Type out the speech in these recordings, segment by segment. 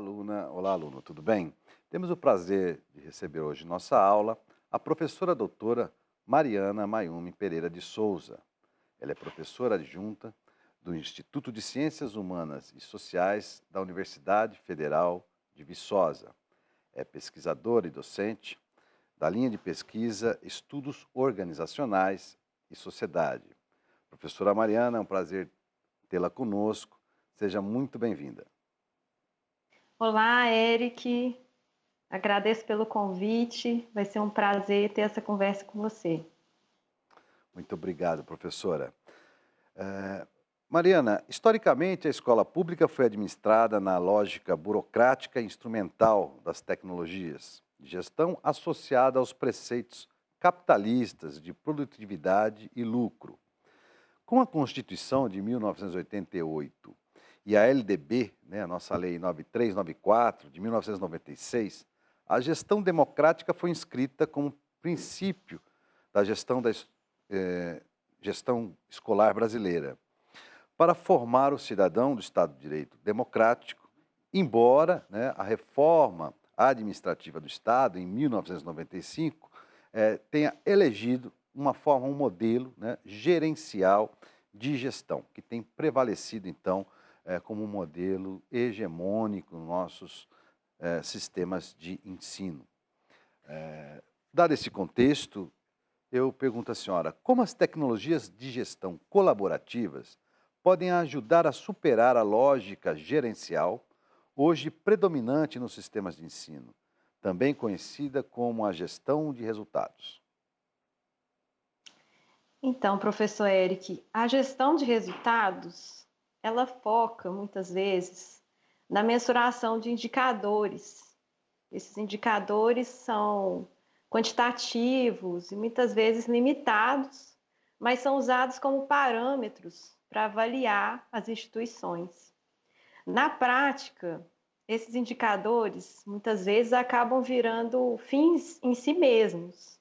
aluna, olá, aluno, tudo bem? Temos o prazer de receber hoje em nossa aula a professora doutora Mariana Mayumi Pereira de Souza. Ela é professora adjunta do Instituto de Ciências Humanas e Sociais da Universidade Federal de Viçosa. É pesquisadora e docente da linha de pesquisa Estudos Organizacionais e Sociedade. Professora Mariana, é um prazer tê-la conosco. Seja muito bem-vinda. Olá, Eric. Agradeço pelo convite. Vai ser um prazer ter essa conversa com você. Muito obrigado, professora. Mariana, historicamente a escola pública foi administrada na lógica burocrática e instrumental das tecnologias de gestão associada aos preceitos capitalistas de produtividade e lucro. Com a Constituição de 1988 e a LDB, a nossa Lei 9394 de 1996, a gestão democrática foi inscrita como princípio da gestão escolar brasileira, para formar o cidadão do Estado de Direito democrático, embora a reforma administrativa do Estado, em 1995, tenha elegido um modelo gerencial de gestão, que tem prevalecido, então, como um modelo hegemônico nos nossos sistemas de ensino. Dado esse contexto, eu pergunto à senhora, como as tecnologias de gestão colaborativas podem ajudar a superar a lógica gerencial, hoje predominante nos sistemas de ensino, também conhecida como a gestão de resultados? Então, professor Eric, a gestão de resultados, ela foca muitas vezes na mensuração de indicadores. Esses indicadores são quantitativos e muitas vezes limitados, mas são usados como parâmetros para avaliar as instituições. Na prática, esses indicadores muitas vezes acabam virando fins em si mesmos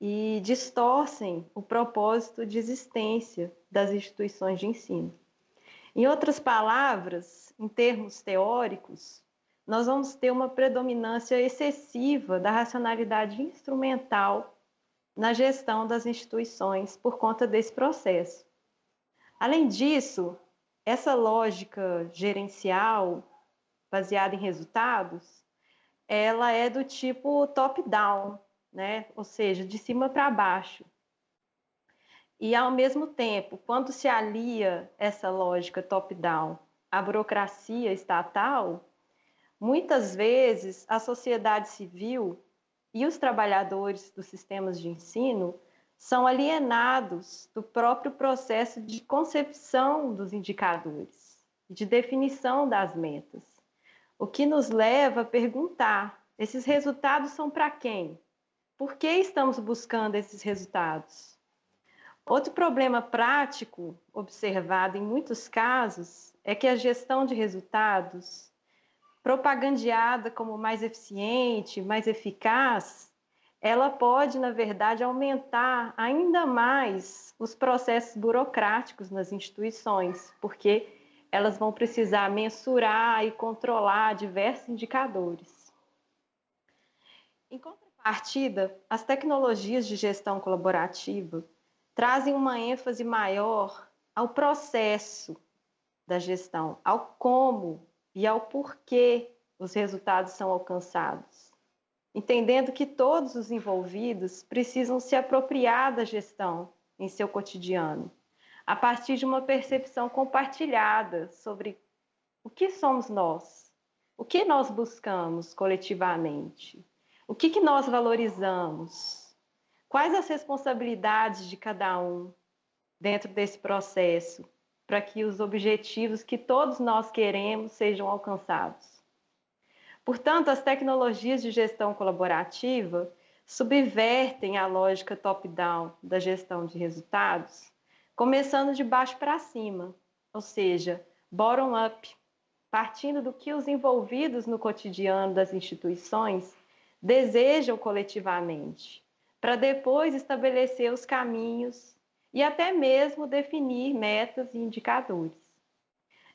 e distorcem o propósito de existência das instituições de ensino. Em outras palavras, em termos teóricos, nós vamos ter uma predominância excessiva da racionalidade instrumental na gestão das instituições por conta desse processo. Além disso, essa lógica gerencial baseada em resultados, ela é do tipo top-down, Ou seja, de cima para baixo. E, ao mesmo tempo, quando se alia essa lógica top-down à burocracia estatal, muitas vezes a sociedade civil e os trabalhadores dos sistemas de ensino são alienados do próprio processo de concepção dos indicadores, de definição das metas. O que nos leva a perguntar: esses resultados são para quem? Por que estamos buscando esses resultados? Outro problema prático observado em muitos casos é que a gestão de resultados, propagandeada como mais eficiente, mais eficaz, ela pode, na verdade, aumentar ainda mais os processos burocráticos nas instituições, porque elas vão precisar mensurar e controlar diversos indicadores. Em contrapartida, as tecnologias de gestão colaborativa trazem uma ênfase maior ao processo da gestão, ao como e ao porquê os resultados são alcançados, entendendo que todos os envolvidos precisam se apropriar da gestão em seu cotidiano, a partir de uma percepção compartilhada sobre o que somos nós, o que nós buscamos coletivamente, o que nós valorizamos, quais as responsabilidades de cada um dentro desse processo, para que os objetivos que todos nós queremos sejam alcançados. Portanto, as tecnologias de gestão colaborativa subvertem a lógica top-down da gestão de resultados, começando de baixo para cima, ou seja, bottom-up, partindo do que os envolvidos no cotidiano das instituições desejam coletivamente, para depois estabelecer os caminhos e até mesmo definir metas e indicadores.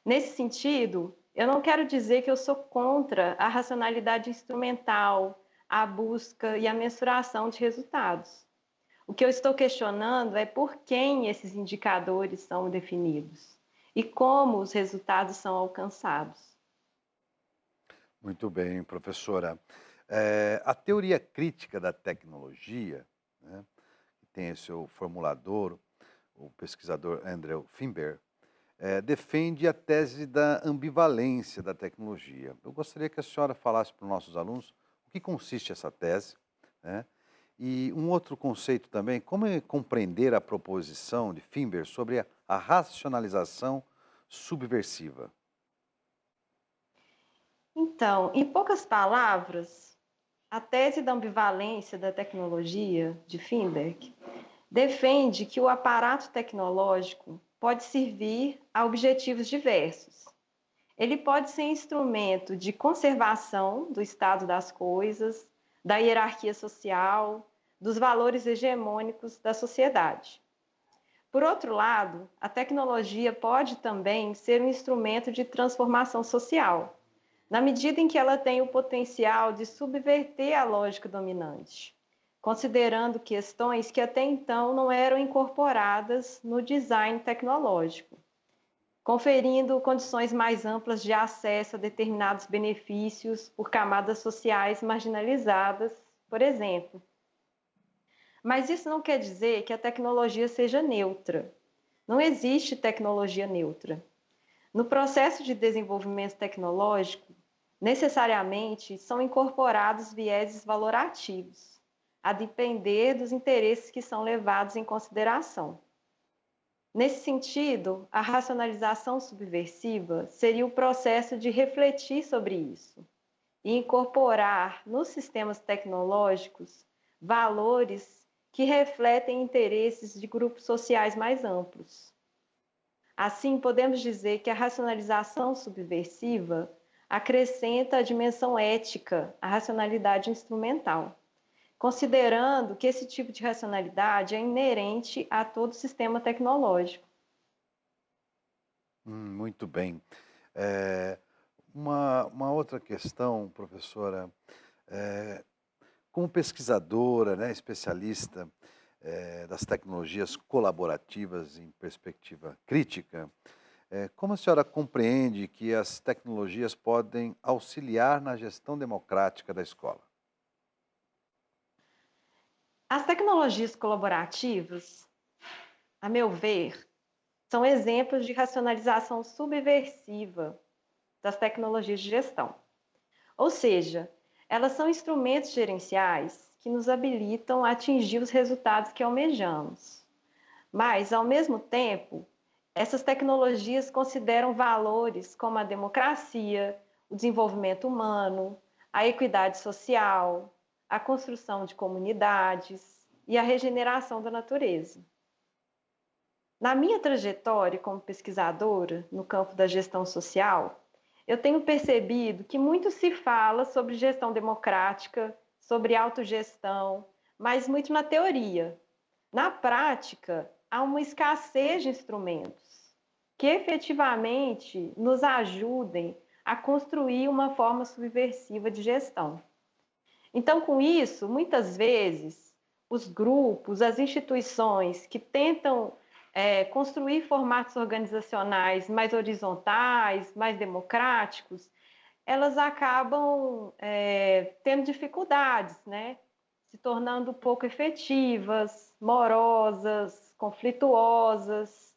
Nesse sentido, Eu não quero dizer que eu sou contra a racionalidade instrumental, a busca e a mensuração de resultados. O que eu estou questionando é por quem esses indicadores são definidos e como os resultados são alcançados. Muito bem, professora. A teoria crítica da tecnologia, né, que tem esse seu formulador, o pesquisador Andrew Finber, defende a tese da ambivalência da tecnologia. Eu gostaria que a senhora falasse para os nossos alunos o que consiste essa tese, né? E um outro conceito também, como compreender a proposição de Finber sobre a racionalização subversiva? Então, em poucas palavras, a tese da ambivalência da tecnologia, de Finberg, defende que o aparato tecnológico pode servir a objetivos diversos. Ele pode ser instrumento de conservação do estado das coisas, da hierarquia social, dos valores hegemônicos da sociedade. Por outro lado, a tecnologia pode também ser um instrumento de transformação social, na medida em que ela tem o potencial de subverter a lógica dominante, considerando questões que até então não eram incorporadas no design tecnológico, conferindo condições mais amplas de acesso a determinados benefícios por camadas sociais marginalizadas, por exemplo. Mas isso não quer dizer que a tecnologia seja neutra. Não existe tecnologia neutra. No processo de desenvolvimento tecnológico, necessariamente são incorporados vieses valorativos, a depender dos interesses que são levados em consideração. Nesse sentido, a racionalização subversiva seria o processo de refletir sobre isso e incorporar nos sistemas tecnológicos valores que refletem interesses de grupos sociais mais amplos. Assim, podemos dizer que a racionalização subversiva acrescenta a dimensão ética à racionalidade instrumental, considerando que esse tipo de racionalidade é inerente a todo sistema tecnológico. Muito bem. Eh, uma outra questão, professora, eh, como pesquisadora, né, especialista das tecnologias colaborativas em perspectiva crítica, como a senhora compreende que as tecnologias podem auxiliar na gestão democrática da escola? As tecnologias colaborativas, a meu ver, são exemplos de racionalização subversiva das tecnologias de gestão. Ou seja, elas são instrumentos gerenciais que nos habilitam a atingir os resultados que almejamos. Mas, ao mesmo tempo, essas tecnologias consideram valores como a democracia, o desenvolvimento humano, a equidade social, a construção de comunidades e a regeneração da natureza. Na minha trajetória como pesquisadora no campo da gestão social, eu tenho percebido que muito se fala sobre gestão democrática, sobre autogestão, mas muito na teoria. Na prática, há uma escassez de instrumentos que efetivamente nos ajudem a construir uma forma subversiva de gestão. Então, com isso, muitas vezes, os grupos, as instituições que tentam construir formatos organizacionais mais horizontais, mais democráticos, elas acabam tendo dificuldades, né? Se tornando pouco efetivas, morosas, conflituosas.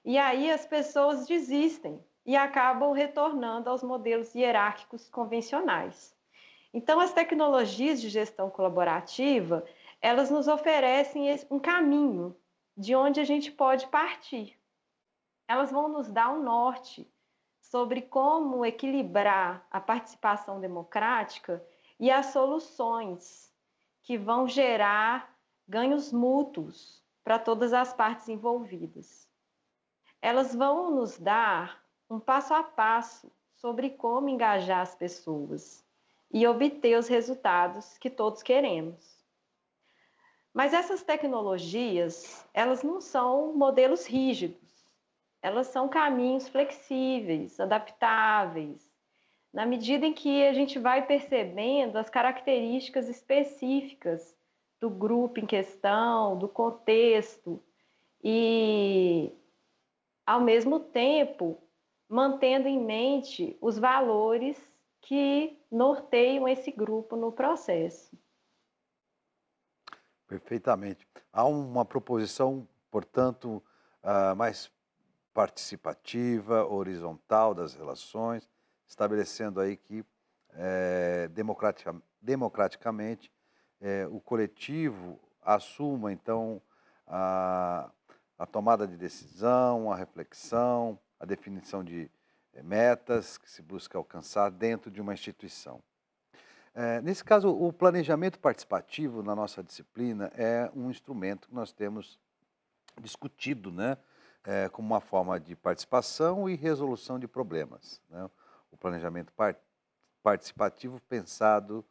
E aí as pessoas desistem e acabam retornando aos modelos hierárquicos convencionais. Então, as tecnologias de gestão colaborativa, elas nos oferecem um caminho de onde a gente pode partir. Elas vão nos dar um norte sobre como equilibrar a participação democrática e as soluções que vão gerar ganhos mútuos para todas as partes envolvidas. Elas vão nos dar um passo a passo sobre como engajar as pessoas e obter os resultados que todos queremos. Mas essas tecnologias, elas não são modelos rígidos. elas são caminhos flexíveis, adaptáveis, na medida em que a gente vai percebendo as características específicas do grupo em questão, do contexto, e, ao mesmo tempo, mantendo em mente os valores que norteiam esse grupo no processo. Perfeitamente. Há uma proposição, portanto, mais participativa, horizontal das relações, estabelecendo aí que democraticamente o coletivo assuma então a, a tomada de decisão, a reflexão, a definição de metas que se busca alcançar dentro de uma instituição. Nesse caso, o planejamento participativo na nossa disciplina é um instrumento que nós temos discutido, né, como uma forma de participação e resolução de problemas, né? O planejamento participativo pensado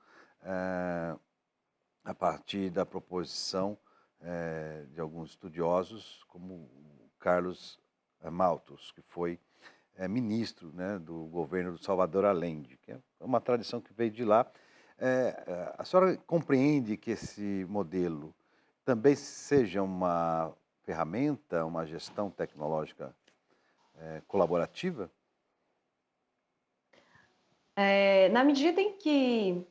a partir da proposição de alguns estudiosos, como o Carlos Malthus, que foi ministro, né, do governo do Salvador Allende, que é uma tradição que veio de lá. A senhora compreende que esse modelo também seja uma ferramenta, uma gestão tecnológica colaborativa? Na medida em que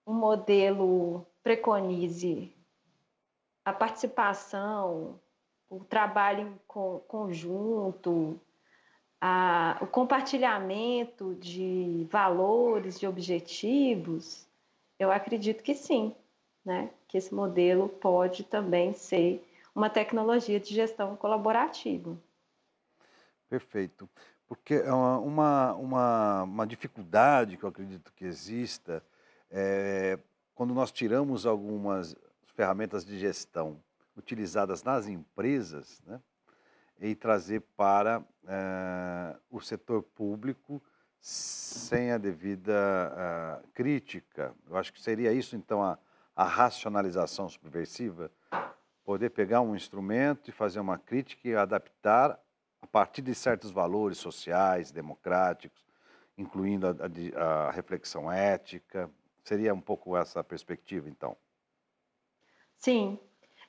o modelo preconize a participação, o trabalho em conjunto, o compartilhamento de valores, de objetivos, eu acredito que sim, né? Que esse modelo pode também ser uma tecnologia de gestão colaborativa. Perfeito. Porque é uma dificuldade que eu acredito que exista quando nós tiramos algumas ferramentas de gestão utilizadas nas empresas, né, e trazer para o setor público sem a devida crítica. Eu acho que seria isso, então, a racionalização subversiva, poder pegar um instrumento e fazer uma crítica e adaptar a partir de certos valores sociais, democráticos, incluindo a reflexão ética. Seria um pouco essa a perspectiva, então? Sim,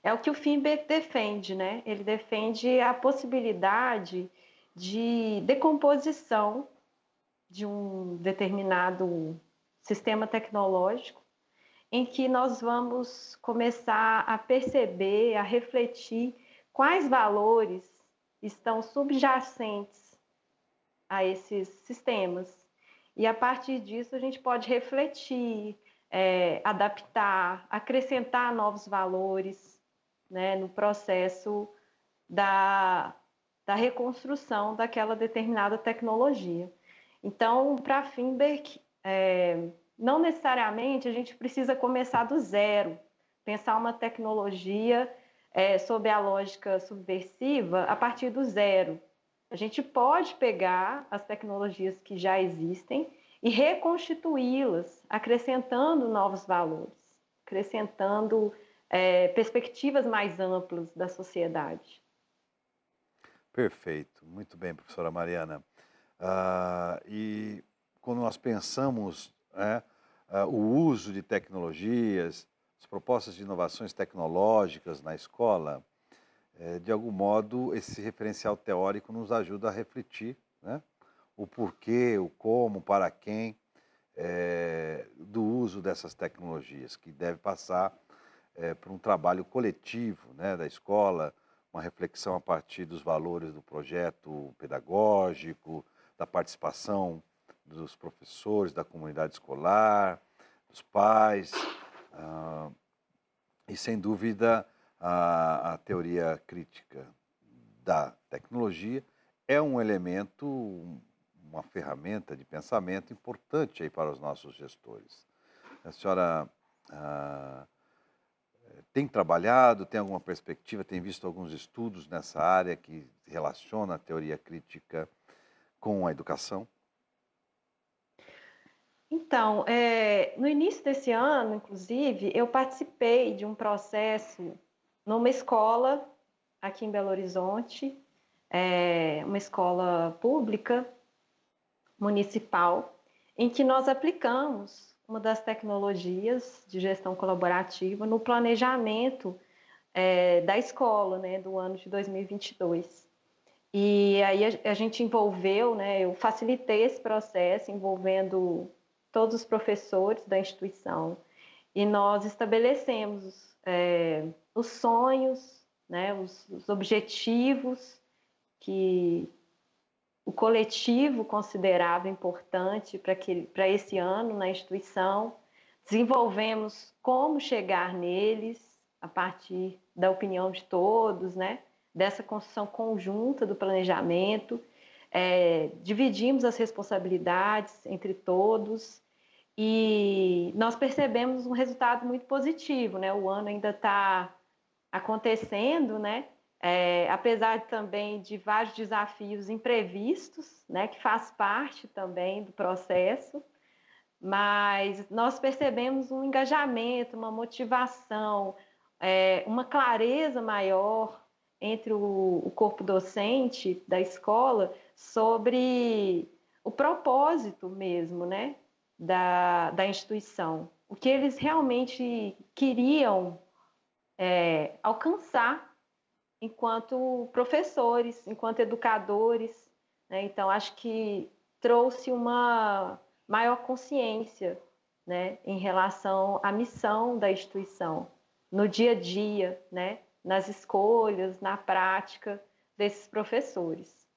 é o que o Finber defende, né? Ele defende a possibilidade de decomposição de um determinado sistema tecnológico, em que nós vamos começar a perceber, a refletir quais valores estão subjacentes a esses sistemas. E a partir disso a gente pode refletir, adaptar, acrescentar novos valores, né, no processo da reconstrução daquela determinada tecnologia. Então, para Finberg, não necessariamente a gente precisa começar do zero, pensar uma tecnologia sob a lógica subversiva a partir do zero. A gente pode pegar as tecnologias que já existem e reconstituí-las, acrescentando novos valores, acrescentando perspectivas mais amplas da sociedade. Perfeito. Muito bem, professora Mariana. E quando nós pensamos o uso de tecnologias, as propostas de inovações tecnológicas na escola, de algum modo esse referencial teórico nos ajuda a refletir, né, o porquê, o como, para quem do uso dessas tecnologias, que deve passar por um trabalho coletivo, né, da escola, uma reflexão a partir dos valores do projeto pedagógico, da participação dos professores, da comunidade escolar, dos pais, e sem dúvida a teoria crítica da tecnologia é um elemento, uma ferramenta de pensamento importante aí para os nossos gestores. A senhora tem trabalhado, tem alguma perspectiva, tem visto alguns estudos nessa área que relaciona a teoria crítica com a educação? Então, no início desse ano, inclusive, eu participei de um processo numa escola aqui em Belo Horizonte, uma escola pública municipal, em que nós aplicamos uma das tecnologias de gestão colaborativa no planejamento da escola, né, do ano de 2022. E aí a gente envolveu, né, eu facilitei esse processo envolvendo todos os professores da instituição e nós estabelecemos os sonhos, né, os objetivos que o coletivo considerava importante para esse ano na instituição, desenvolvemos como chegar neles a partir da opinião de todos, né? Dessa construção conjunta do planejamento, dividimos as responsabilidades entre todos e nós percebemos um resultado muito positivo, né? O ano ainda está acontecendo, né? Apesar também de vários desafios imprevistos, né, que faz parte também do processo, mas nós percebemos um engajamento, uma motivação, uma clareza maior entre o corpo docente da escola sobre o propósito mesmo, né, da instituição, o que eles realmente queriam alcançar enquanto professores, enquanto educadores, né? Então, acho que trouxe uma maior consciência, né, em relação à missão da instituição, no dia a dia, né, nas escolhas, na prática desses professores.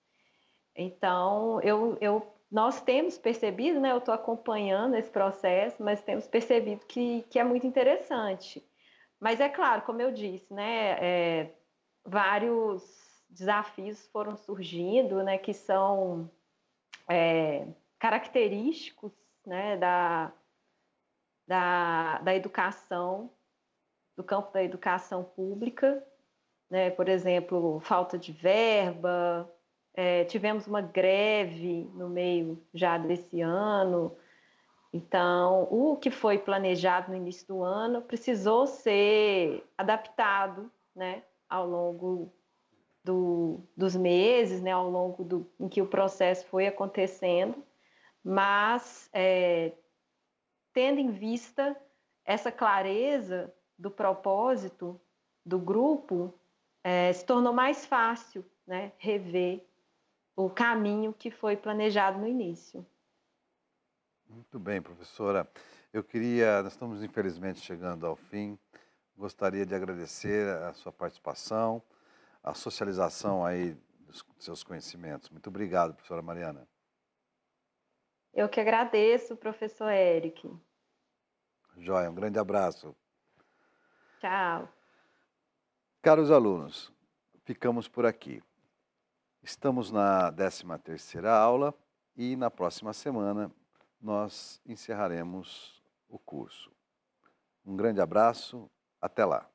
Então, nós temos percebido, né, eu estou acompanhando esse processo, mas temos percebido que é muito interessante. Mas é claro, como eu disse, né, vários desafios foram surgindo, né, que são característicos, né, da educação, do campo da educação pública, né, por exemplo, falta de verba, tivemos uma greve no meio já desse ano, então o que foi planejado no início do ano precisou ser adaptado, né, ao longo dos meses, né, ao longo em que o processo foi acontecendo, mas tendo em vista essa clareza do propósito do grupo, se tornou mais fácil, né, rever o caminho que foi planejado no início. Muito bem, professora. Nós estamos infelizmente chegando ao fim, gostaria de agradecer a sua participação, a socialização aí dos seus conhecimentos. Muito obrigado, professora Mariana. Eu que agradeço, professor Eric. Joia, um grande abraço. Tchau. Caros alunos, ficamos por aqui. Estamos na 13ª aula e na próxima semana nós encerraremos o curso. Um grande abraço, até lá.